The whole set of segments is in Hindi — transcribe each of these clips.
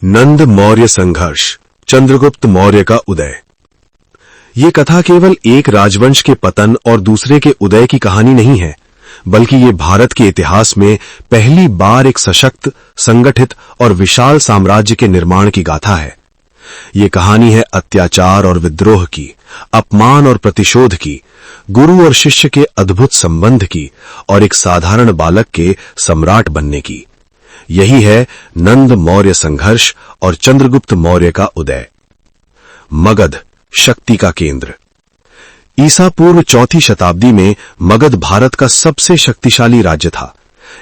नंद मौर्य संघर्ष, चंद्रगुप्त मौर्य का उदय। ये कथा केवल एक राजवंश के पतन और दूसरे के उदय की कहानी नहीं है, बल्कि ये भारत के इतिहास में पहली बार एक सशक्त, संगठित और विशाल साम्राज्य के निर्माण की गाथा है। ये कहानी है अत्याचार और विद्रोह की, अपमान और प्रतिशोध की, गुरु और शिष्य के अद्भुत संबंध की और एक साधारण बालक के सम्राट बनने की। यही है नंद मौर्य संघर्ष और चंद्रगुप्त मौर्य का उदय। मगध, शक्ति का केंद्र। ईसा पूर्व 4वीं शताब्दी में मगध भारत का सबसे शक्तिशाली राज्य था।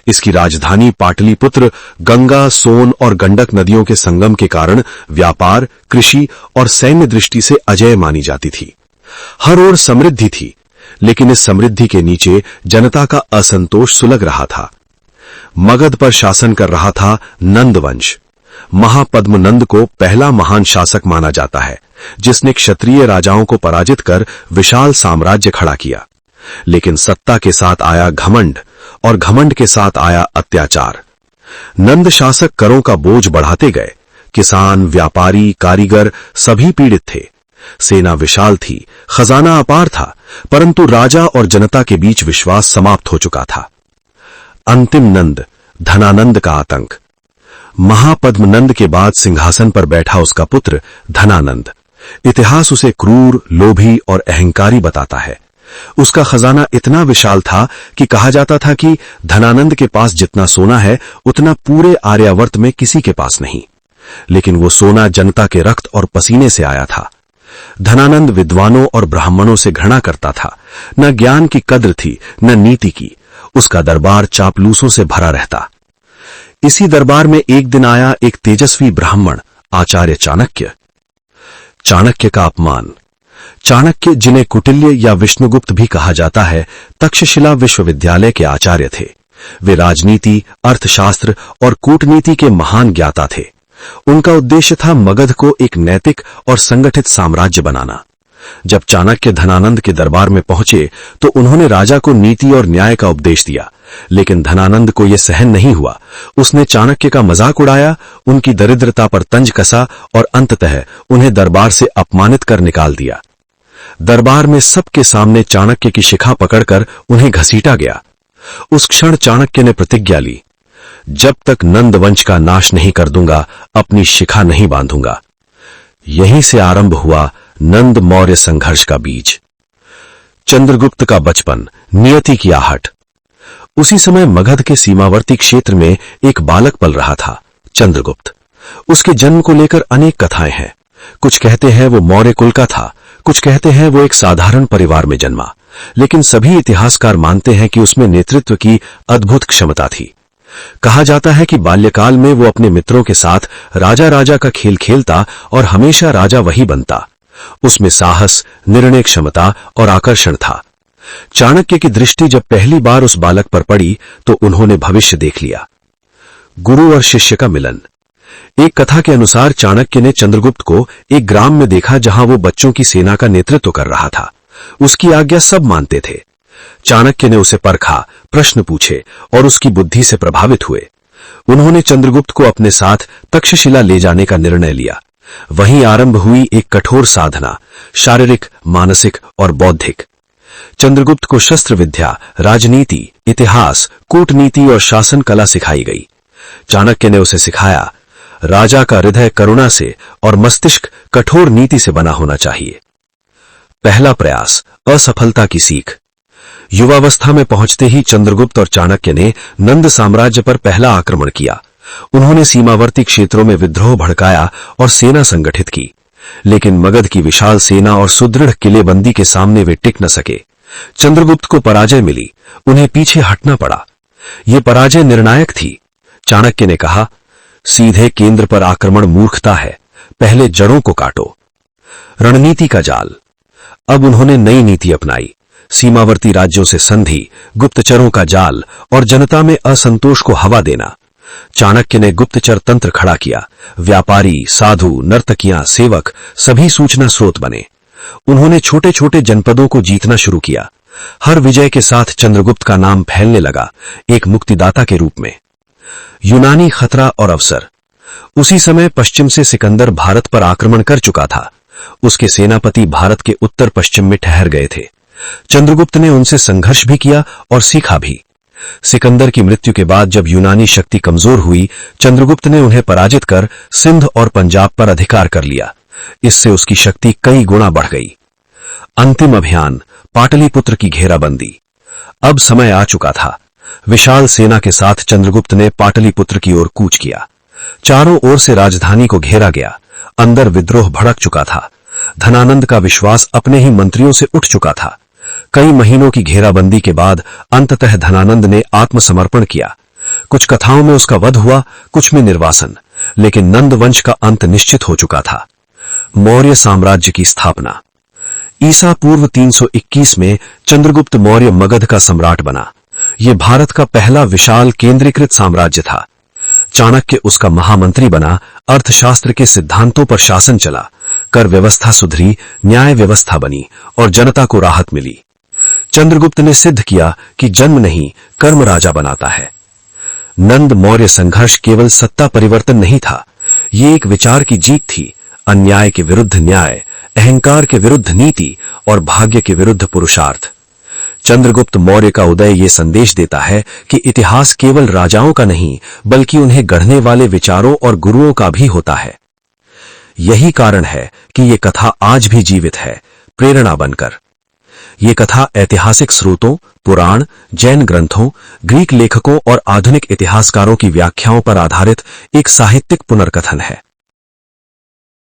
इसकी राजधानी पाटलिपुत्र गंगा, सोन और गंडक नदियों के संगम के कारण व्यापार, कृषि और सैन्य दृष्टि से अजेय मानी जाती थी। हर ओर समृद्धि थी, लेकिन इस समृद्धि के नीचे जनता का असंतोष सुलग रहा था। मगध पर शासन कर रहा था नंद वंश। महापद्म नंद को पहला महान शासक माना जाता है, जिसने क्षत्रिय राजाओं को पराजित कर विशाल साम्राज्य खड़ा किया। लेकिन सत्ता के साथ आया घमंड और घमंड के साथ आया अत्याचार। नंद शासक करों का बोझ बढ़ाते गए। किसान, व्यापारी, कारीगर सभी पीड़ित थे। सेना विशाल थी, खजाना अपार था, परंतु राजा और जनता के बीच विश्वास समाप्त हो चुका था। अंतिम नंद, धनानंद का आतंक। महापद्म नंद के बाद सिंहासन पर बैठा उसका पुत्र धनानंद। इतिहास उसे क्रूर, लोभी और अहंकारी बताता है। उसका खजाना इतना विशाल था कि कहा जाता था कि धनानंद के पास जितना सोना है, उतना पूरे आर्यावर्त में किसी के पास नहीं। लेकिन वो सोना जनता के रक्त और पसीने से आया था। धनानंद विद्वानों और ब्राह्मणों से घृणा करता था। न ज्ञान की कद्र थी, न नीति की। उसका दरबार चापलूसों से भरा रहता। इसी दरबार में एक दिन आया एक तेजस्वी ब्राह्मण, आचार्य चाणक्य। चाणक्य का अपमान। चाणक्य, जिन्हें कुटिल्य या विष्णुगुप्त भी कहा जाता है, तक्षशिला विश्वविद्यालय के आचार्य थे। वे राजनीति, अर्थशास्त्र और कूटनीति के महान ज्ञाता थे। उनका उद्देश्य था मगध को एक नैतिक और संगठित साम्राज्य बनाना। जब चाणक्य धनानंद के दरबार में पहुंचे तो उन्होंने राजा को नीति और न्याय का उपदेश दिया, लेकिन धनानंद को यह सहन नहीं हुआ। उसने चाणक्य का मजाक उड़ाया, उनकी दरिद्रता पर तंज कसा और अंततः उन्हें दरबार से अपमानित कर निकाल दिया। दरबार में सबके सामने चाणक्य की शिखा पकड़कर उन्हें घसीटा गया। उस क्षण चाणक्य ने प्रतिज्ञा ली, जब तक नंद वंश का नाश नहीं कर दूंगा, अपनी शिखा नहीं बांधूंगा। यहीं से आरंभ हुआ नंद मौर्य संघर्ष का बीज। चंद्रगुप्त का बचपन, नियति की आहट। उसी समय मगध के सीमावर्ती क्षेत्र में एक बालक पल रहा था, चंद्रगुप्त। उसके जन्म को लेकर अनेक कथाएं हैं। कुछ कहते हैं वो मौर्य कुल का था, कुछ कहते हैं वो एक साधारण परिवार में जन्मा, लेकिन सभी इतिहासकार मानते हैं कि उसमें नेतृत्व की अद्भुत क्षमता थी। कहा जाता है कि बाल्यकाल में वो अपने मित्रों के साथ राजा राजा का खेल खेलता और हमेशा राजा वही बनता। उसमें साहस, निर्णय क्षमता और आकर्षण था। चाणक्य की दृष्टि जब पहली बार उस बालक पर पड़ी तो उन्होंने भविष्य देख लिया। गुरु और शिष्य का मिलन। एक कथा के अनुसार चाणक्य ने चंद्रगुप्त को एक ग्राम में देखा जहां वो बच्चों की सेना का नेतृत्व कर रहा था। उसकी आज्ञा सब मानते थे। चाणक्य ने उसे परखा, प्रश्न पूछे और उसकी बुद्धि से प्रभावित हुए। उन्होंने चंद्रगुप्त को अपने साथ तक्षशिला ले जाने का निर्णय लिया। वहीं आरंभ हुई एक कठोर साधना, शारीरिक, मानसिक और बौद्धिक। चंद्रगुप्त को शस्त्र विद्या, राजनीति, इतिहास, कूटनीति और शासन कला सिखाई गई। चाणक्य ने उसे सिखाया, राजा का हृदय करुणा से और मस्तिष्क कठोर नीति से बना होना चाहिए। पहला प्रयास, असफलता की सीख। युवावस्था में पहुंचते ही चंद्रगुप्त और चाणक्य ने नंद साम्राज्य पर पहला आक्रमण किया। उन्होंने सीमावर्ती क्षेत्रों में विद्रोह भड़काया और सेना संगठित की, लेकिन मगध की विशाल सेना और सुदृढ़ किलेबंदी के सामने वे टिक न सके। चंद्रगुप्त को पराजय मिली, उन्हें पीछे हटना पड़ा। यह पराजय निर्णायक थी। चाणक्य ने कहा, सीधे केंद्र पर आक्रमण मूर्खता है, पहले जड़ों को काटो। रणनीति का जाल। अब उन्होंने नई नीति अपनाई। सीमावर्ती राज्यों से संधि, गुप्तचरों का जाल और जनता में असंतोष को हवा देना। चाणक्य ने गुप्तचर तंत्र खड़ा किया। व्यापारी, साधु, नर्तकियां, सेवक सभी सूचना स्रोत बने। उन्होंने छोटे छोटे जनपदों को जीतना शुरू किया। हर विजय के साथ चंद्रगुप्त का नाम फैलने लगा, एक मुक्तिदाता के रूप में। यूनानी खतरा और अवसर। उसी समय पश्चिम से सिकंदर भारत पर आक्रमण कर चुका था। उसके सेनापति भारत के उत्तर पश्चिम में ठहर गए थे। चंद्रगुप्त ने उनसे संघर्ष भी किया और सीखा भी। सिकंदर की मृत्यु के बाद जब यूनानी शक्ति कमजोर हुई, चंद्रगुप्त ने उन्हें पराजित कर सिंध और पंजाब पर अधिकार कर लिया। इससे उसकी शक्ति कई गुना बढ़ गई। अंतिम अभियान, पाटलिपुत्र की घेराबंदी। अब समय आ चुका था। विशाल सेना के साथ चंद्रगुप्त ने पाटलिपुत्र की ओर कूच किया। चारों ओर से राजधानी को घेरा गया। अंदर विद्रोह भड़क चुका था। धनानंद का विश्वास अपने ही मंत्रियों से उठ चुका था। कई महीनों की घेराबंदी के बाद अंततः धनानंद ने आत्मसमर्पण किया। कुछ कथाओं में उसका वध हुआ, कुछ में निर्वासन, लेकिन नंद वंश का अंत निश्चित हो चुका था। मौर्य साम्राज्य की स्थापना। ईसा पूर्व 321 में चंद्रगुप्त मौर्य मगध का सम्राट बना। यह भारत का पहला विशाल केंद्रीकृत साम्राज्य था। चाणक्य उसका महामंत्री बना। अर्थशास्त्र के सिद्धांतों पर शासन चला। कर व्यवस्था सुधरी, न्याय व्यवस्था बनी और जनता को राहत मिली। चंद्रगुप्त ने सिद्ध किया कि जन्म नहीं, कर्म राजा बनाता है। नंद मौर्य संघर्ष केवल सत्ता परिवर्तन नहीं था, यह एक विचार की जीत थी। अन्याय के विरुद्ध न्याय, अहंकार के विरुद्ध नीति और भाग्य के विरुद्ध पुरुषार्थ। चंद्रगुप्त मौर्य का उदय यह संदेश देता है कि इतिहास केवल राजाओं का नहीं, बल्कि उन्हें गढ़ने वाले विचारों और गुरुओं का भी होता है। यही कारण है कि यह कथा आज भी जीवित है, प्रेरणा बनकर। यह कथा ऐतिहासिक स्रोतों, पुराण, जैन ग्रंथों, ग्रीक लेखकों और आधुनिक इतिहासकारों की व्याख्याओं पर आधारित एक साहित्यिक पुनर्कथन है।